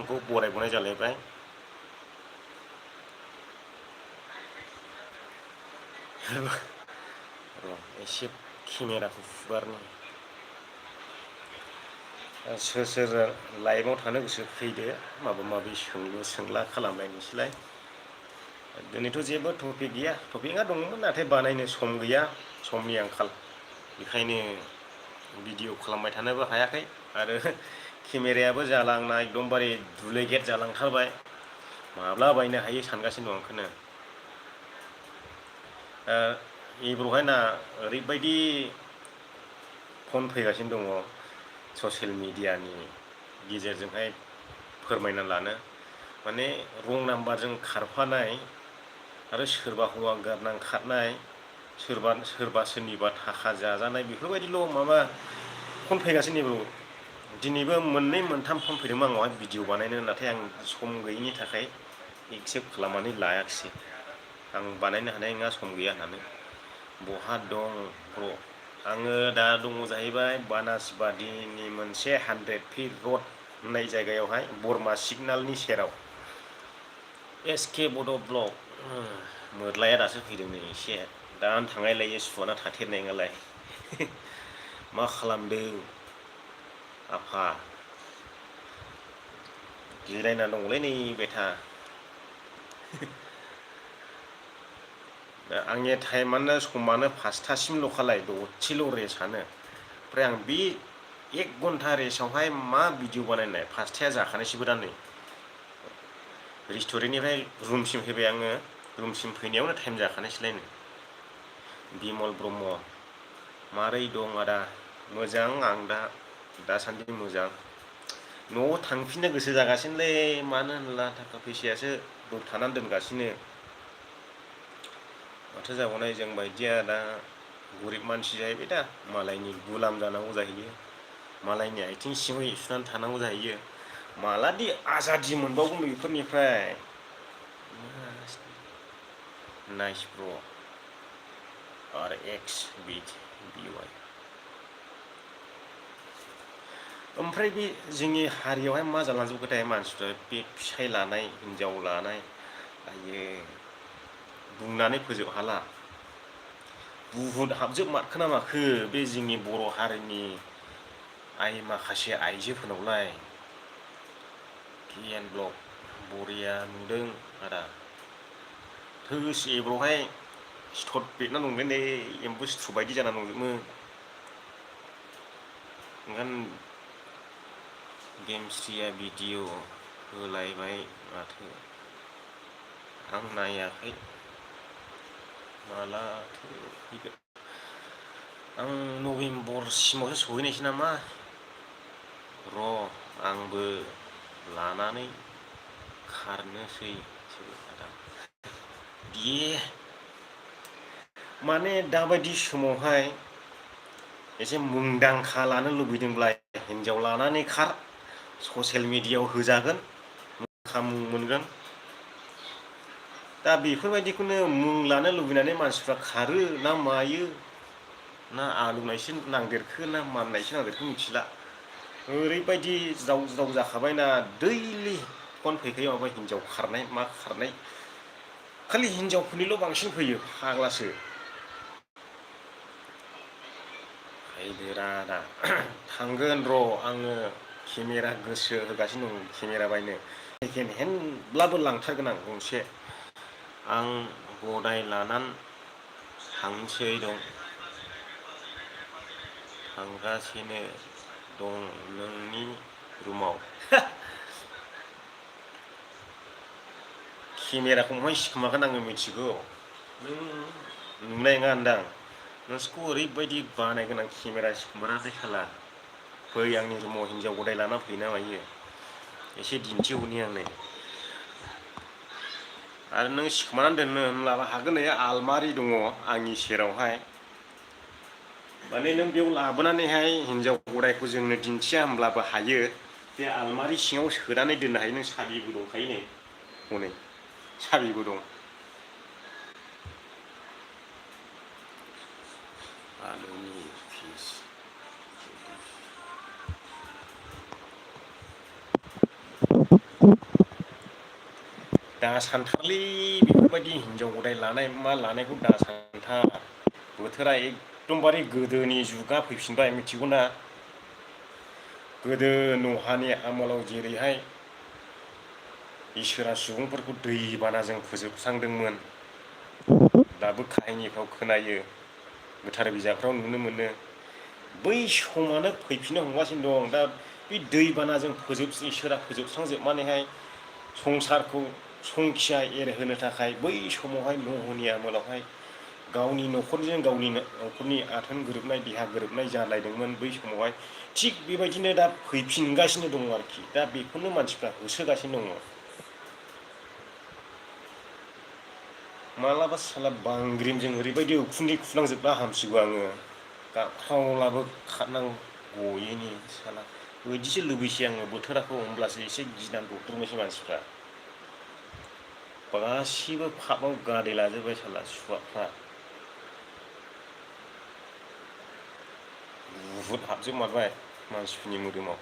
नोंथांखौ बरायबावनाय जालायबाय। र' एसे केमेराखौ फुगारनि। सोर सोर लाइभआव थानो गोसो फैदो, माबा माबि सोंलु सोंला खालामलायनोसैलाय। दिनैथ' जेबो टपिक गैया, टपिकआ दङमोन नाथाय बानायनो सम गैया, समनि आंखाल। बेखायनो भिडिअ खालामबाय थानोबो हायाखै आरो केमेरायाबो जालांना एकदमबारे दुप्लिकेट जालांथारबाय। माब्ला बायनो हायो सानगासिनो दं बेखौनो। एबारावहाय ना ओरैबायदि फन फैगासिनो दङ ससियेल मिडियानि गेजेरजोंहाय फोरमायना लानो, माने रं नाम्बारजों खारफानाय आरो सोरबा हौवा गारनां खारनाय, सोरबा सोरनिबा थाखा जाजानाय, बेफोरबायदिल' माबा फन फैगासिनो ब्र'। दिनैबो मोननै मोनथाम फन फैदोंमोन आंनावहाय भिडिअ बानायनो, नाथाय आं सम गैयिनि थाखाय एक्सेप्ट खालामनानै लायाखिसै। आं बानायनो हानाय नङा, सम गैया होननानै। बहा दं र', आङो दा दङ जाहैबाय बानासबादिनि मोनसे 100 फिट रड होननाय जायगायावहाय, बरमा सिगनालनि सेराव। एस के बड' ब्लक। मोद्लाया दासो फैदों नै एसे, दा थांलायलायो सुवुआनो थाथेरनाय नङालाय। मा खालामदों आफा? जिरायना दंलै नै बेथा। आंनि टाइमानो समानो 5थासिमल' खालाय, दसेल' रेस्टआनो। ओमफ्राय आं बे 1 घन्टा रेस्टआवहाय मा भिडिअ बानायनाय, 5थाया जाखानायसैबो दा नै। रेस्टुरेन्टनिफ्राय रुमसिम फैबाय आङो, रुमसिम फैनायावनो टाइम जाखानायसैलाय नै। बिमल ब्रह्म, मारै दं आदा? मोजां, आं दासान्दि मोजां। न'आव थांफिननो गोसो जागासिनोलै, मानो होनब्ला थाखा फैसायासो बोबथानानै दोनगासिनो। माथो जाबावनाय, जों बायदिया दा गरिब मानसि जाहैबाय दा, मालायनि गुलाम जानांगौ जाहैयो। मालायनि आथिं सिङाव एसुनानै थानांगौ जाहैयो। मालादि आजादि मोनबावगोन बेफोरनिफ्राय। नाइस ब्र', RX BY। ओमफ्राय बे जोंनि हारियावहाय मा जालांजोबखोथाय, मानसिफ्रा बे फिसाय लानाय, हिनजाव लानाय, आइये बुंनानै फोजोब हाला। बुहुत हाबजोब मारखोना माखो बे जोंनि बर' हारिनि माखासे आइजोफोरनावलाय। के एन ब्लक, बरिया नुदों आदा। थोस एबारावहाय सिथर बेरना दंलै नै, एम्बु सिथ्रु बायदि जाना दंजोबो। ओंखायनो गेमस्रिया भिडिअ होलायबाय माथो। आं नायाखै, मालाथो फैगोन। आं नभेम्बरसिमावसो सहैनायसै नामा। र' आंबो लानानै खारनोसै आदा। माने दाबायदि समावहाय एसे मुंदांखा लानो लुबैदोंब्ला हिनजाव लानानै खार, ससियेल मिडियाआव होजागोन, मुं मोनगोन। दा बेफोरबायदिखौनो मुं लानो लुबैनानै मानसिफ्रा खारो ना मायो, ना आलौनायसो नांदेरखो ना माननायसो नांदेरखो मिथिला। ओरैबायदि ज्राव ज्राव जाखाबायना, दैलि फन फैखायो माबा हिनजाव खारनाय मा खारनाय। खालि हिनजावफोरनिल' बांसिन फैयो, फाग्लासो। फैदोरा आदा, थांगोन र', आङो केमेरा गोसो होगासिनो दं केमेरा बायनो। सेकेन्ड हेन्डब्लाबो लांथारगोन आं गंसे। आं गदाय लानानै थांसै दं। थांगासिनो दं नोंनि रुमाव। केमेराखौ महाय सिखोमागोन आङो मिथिगौ। नों नुनाय नङा ओनदां। नोंसोरखौ ओरैबायदि बानायगोन आं केमेरा सिखोमानानै साला। फै आंनि रुमाव हिनजाव गोदाय लाना फैना मायो, एसे दिन्थिहरनि आं नै। आरो नों सिखोमानानै दोननो होनब्लाबो हागोन, नै आलमारि दङ आंनि सेरावहाय। माने नों बेयाव लाबोनानैहाय हिनजाव गदायखौ जोंनो दिन्थिया होमब्लाबो हायो। बे आलमारि सिङाव सोनानै दोननो हायो, नों साबिबो दंखायो नै हनै साबिबो दं। आलुनि पिस दा सानथारलै बेफोरबायदि हिनजाव गदाय लानाय मा लानायखौ दा सानथार। बोथोरा एकदमबारे गोदोनि जुगा फैफिनबाय मिथिगौ ना। गोदो नहानि आमोलाव जेरैहाय इसोरा सुबुंफोरखौ दैबानाजों फोजोबस्रांदोंमोन, दाबो काहिनिफ्राव खोनायो, गोथार बिजाबफ्राव नुनो मोनो। बै समानो फैफिननो हमगासिनो दं। दा बे दैबानाजों इसोरा फोजोबस्रांजोबनानैहाय संसारखौ संखिया एरहोनो थाखाय बै समावहाय नहनि आमोलावहाय गावनि न'खरजों गावनि न'खरनि आथोन गोरोबनाय, देहा गोरोबनाय जालायदोंमोन बै समावहाय। थिग बेबायदिनो दा फैफिनगासिनो दङ आरोखि। दा बेखौनो मानसिफ्रा होसोगासिनो दङ। मालाबा साला बांग्रिंजों ओरैबायदि उखुन्दै खुनांजोबबा हामसिगौ आङो। गाबख्रावलाबो खारनांगौ गयैनि साला बिदिसो लुबैसै आङो बोथोराखौ, होमब्लासो एसे गिनानै दद्रनोसै मानसिफ्रा। गासिबो फापआव गादै लाजोब्बाय साला सुवाफ्रा। बुहुद हाबजोबमारबाय मानसिफोरनि मोदोमाव।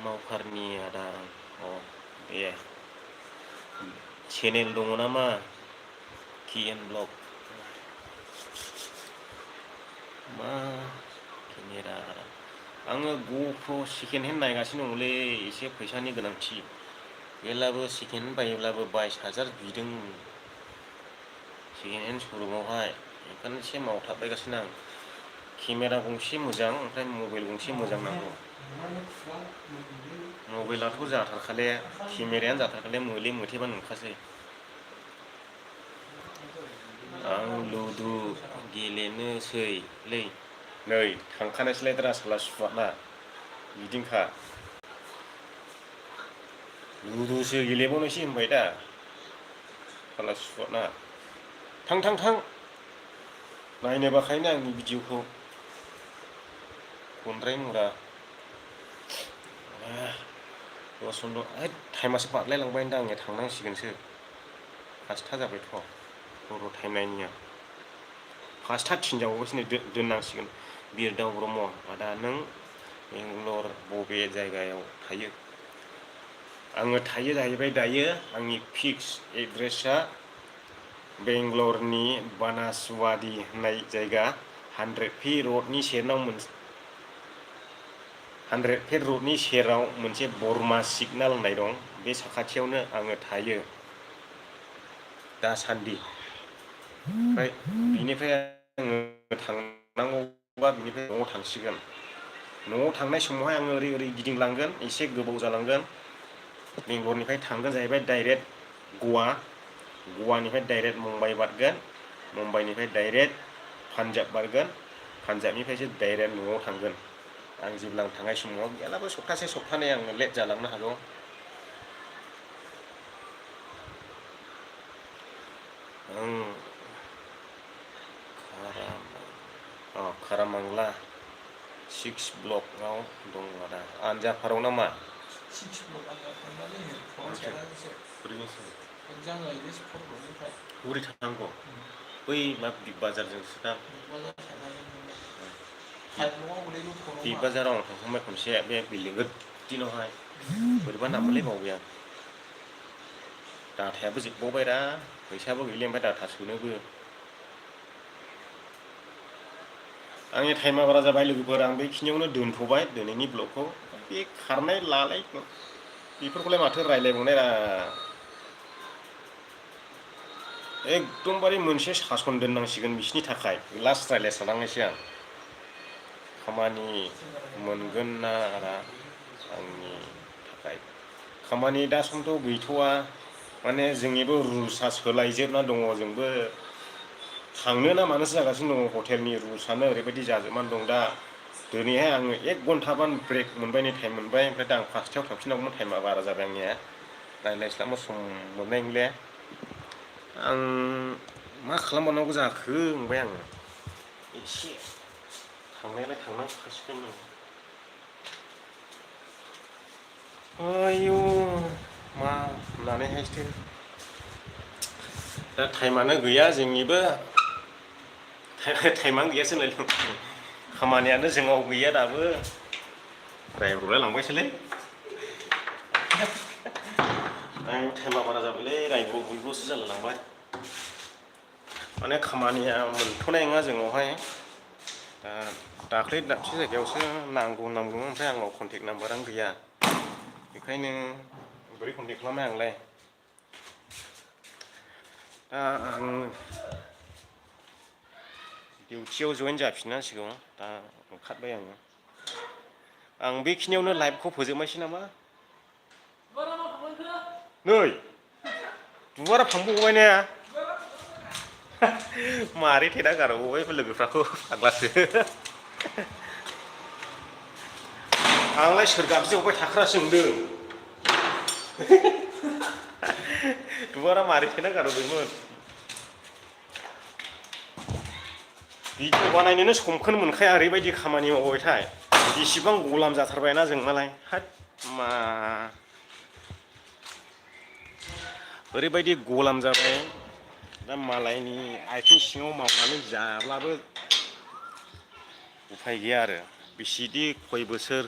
मावफारनि आदा दे चेनेल दङ नामा कि एन ब्लग? मा केमेरा आङो गप्र सेकेन्ड हेन्ड नायगासिनो दङलै। एसे फैसानि गोनांथि, बेलाबो सेकेन्ड हेन्ड बायोब्लाबो 22,000 बिदों सेकेन्ड हेन्ड शरुमावहाय। ओंखायनो एसे मावथाबबायगासिनो आं। केमेरा गंसे मोजां, ओमफ्राय मबाइल गंसे मोजां नांगौ। मबाइलाथ' जाथारखाले, केमेरायानो जाथारखाले, मोले मोथेबा नुखासै। आं लुदु गेलेनोसैलै। नै थांखानायसैलायद्रा साला सुवाथना बिदिनोखा। लुदुसो गेलेबावनोसै होनबाय दा साला सुवाथना। थां थां थां नायनो बाखायोनो आंनि भिडिअखौ। गनद्राय नंरा। हैद टाइमासो बारलायलांबायदां आंनिया थांनांसिगोनसो। 5था जाबायथ'। र' टाइम नायनि आं। 5था 3 जाबावबायसो नै दोननांसिगोन। बिरदाव ब्रह्म, आदा नों बेंगलर बबे जायगायाव थायो? आङो थायो जाहैबाय दायो, आंनि फिक्स एड्रेसा बेंगलरनि बानासवाडी होननाय जायगा, 100 फीट रडनि सेरनाव 100 फीट रडनि सेराव मोनसे बरमा सिगनाल होननाय दं, बे साखाथियावनो आङो थायो दासान्दि। ओमफ्राय बिनिफ्राय आङो थांनांगौबा बिनिफ्राय न'आव थांसिगोन। न'आव थांनाय समावहाय आङो ओरै ओरै गिदिंलांगोन, एसे गोबाव जालांगोन। बेंगलरनिफ्राय थांगोन जाहैबाय डाइरेक्ट गवा, गवानिफ्राय डाइरेक्ट मुम्बाइ बारगोन, मुम्बाइनिफ्राय डाइरेक्ट पान्जाब बारगोन, पान्जाबनिफ्रायसो डाइरेक्ट न'आव थांगोन। आं जेब्ला थांनाय समाव गैयालाबो सप्तासे सप्तानै आङो लेट जालांनो हागौ। खारामांला 6 ब्लकआव दं आदा। आनजाफाराव नामा? 6 ब्लक आनजाफारावलै हरै थांनांगौ बै मा बिग बाजारजोंसो दां। बिग बाजाराव आं थांखांबाय खनसे, बे बिल्डिं गोद्दिनावहाय। बोरैबा नाममोनलै बावबाय आं। डाटायाबो जोबबावबायरा, फैसाबो गैले ओमफ्राय डाटा सोनोबो। आंनि टाइमा बारा जाबाय लोगोफोर, आं बेखिनियावनो दोनथ'बाय दिनैनि ब्लगखौ। बे खारनाय लालाय बेफोरखौलाय माथो रायलायबावनायरा। एकदमबारे मोनसे सासन दोननांसिगोन बिसिनि थाखाय, लास्ट रायलायस्रानांनायसै आं। खामानि मोनगोन ना आदा आंनि थाखाय? खामानि दा समथ' गैथ'वा, माने जोंनिबो रुल्सआ सोलायजोबना दङ। जोंबो थांनो ना मानोसो जागासिनो दङ। हटेलनि रुल्सआनो ओरैबायदि जाजोबनानै दं दा। दिनैहाय आङो 1 घन्टाबानो ब्रेक मोनबाय, नै टाइम मोनबाय। ओमफ्राय दा आं 5थायाव थांफिननांगौमोन, टाइमा बारा जाबाय आंनिया। रायज्लायस्लाबनो सम मोननाय नंले। आं मा खालामबावनांगौ जाखो नंबाय आङो। एसे थांनायालाय थांनांखासिगोन। आयु मा होननानैहायसो दा टाइमानो गैया जोंनिबो। टाइमानो गैयासो होनलायलांबाय, खामानियानो जोंनाव गैया दाबो। रायब्र'लाय लांबायसोलै आं टाइमा बारा जाबायलै रायब्र' बुयब्र'सो जालायलांबाय माने खामानिया मोनथ'नाय नङा जोंनावहाय दाख्लै दाबसे जायगायावसो नांगौमोन ओमफ्राय आंनाव कन्टेक्ट नाम्बारानो गैया बेखायनो बोरै कन्टेक्ट खालामनो आंलाय दा आं डिउटियाव जयेन जाफिननांसिगौ दा ओंखारबाय आं बेखिनियावनो लाइभखौ फोजोबनोसै नामा नै दुबारा फांबावबाय ने मारै थेना गारबावबाय लोगोफ्राखौ फाग्लासो आंलाय सोर गाबज्रिहरबाय थाख्रासो नंदों दुबारा मारै थेना गारहरदोंमोन भिडिअ बानायनोनो समखौनो मोनखाया ओरैबायदि खामानि मावबायथाय बेसेबां गलाम जाथारबायना जों मालाय हाट मा ओरैबायदि गलाम जाबाय दा मालायनि आथिं सिङाव मावनानै जाब्लाबो उफाय गैया आरो बेसेदि खय बोसोर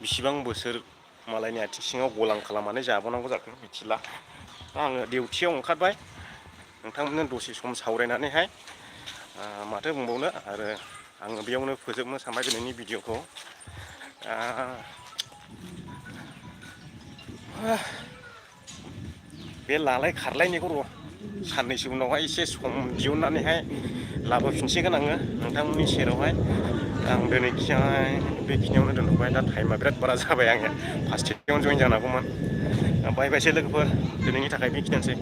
बेसिबां बोसोर मालायनि आथिं सिङाव गलाम खालामनानै जाबावनांगौ जाखो मिथिला दा आङो डिउटियाव ओंखारबाय नोंथांमोननो दसे सम सावरायनानैहाय माथो बुंबावनो आरो आङो बेयावनो फोजोबनो सानबाय दिनैनि भिडिअखौ बे लालाय खारलायनायखौ र' साननैसो उनावहाय एसे सम दिहुननानैहाय लाबोफिनसिगोन आङो नोंथांमोननि सेरावहाय आं दिनैखिहाय बेखिनियावनो दोनथ'बाय दा टाइमा बिराद बारा जाबाय आङो 5:30 जयेन जानांगौमोन बाय बायसै लोगोफोर दिनैनि थाखाय बेखिनियानोसै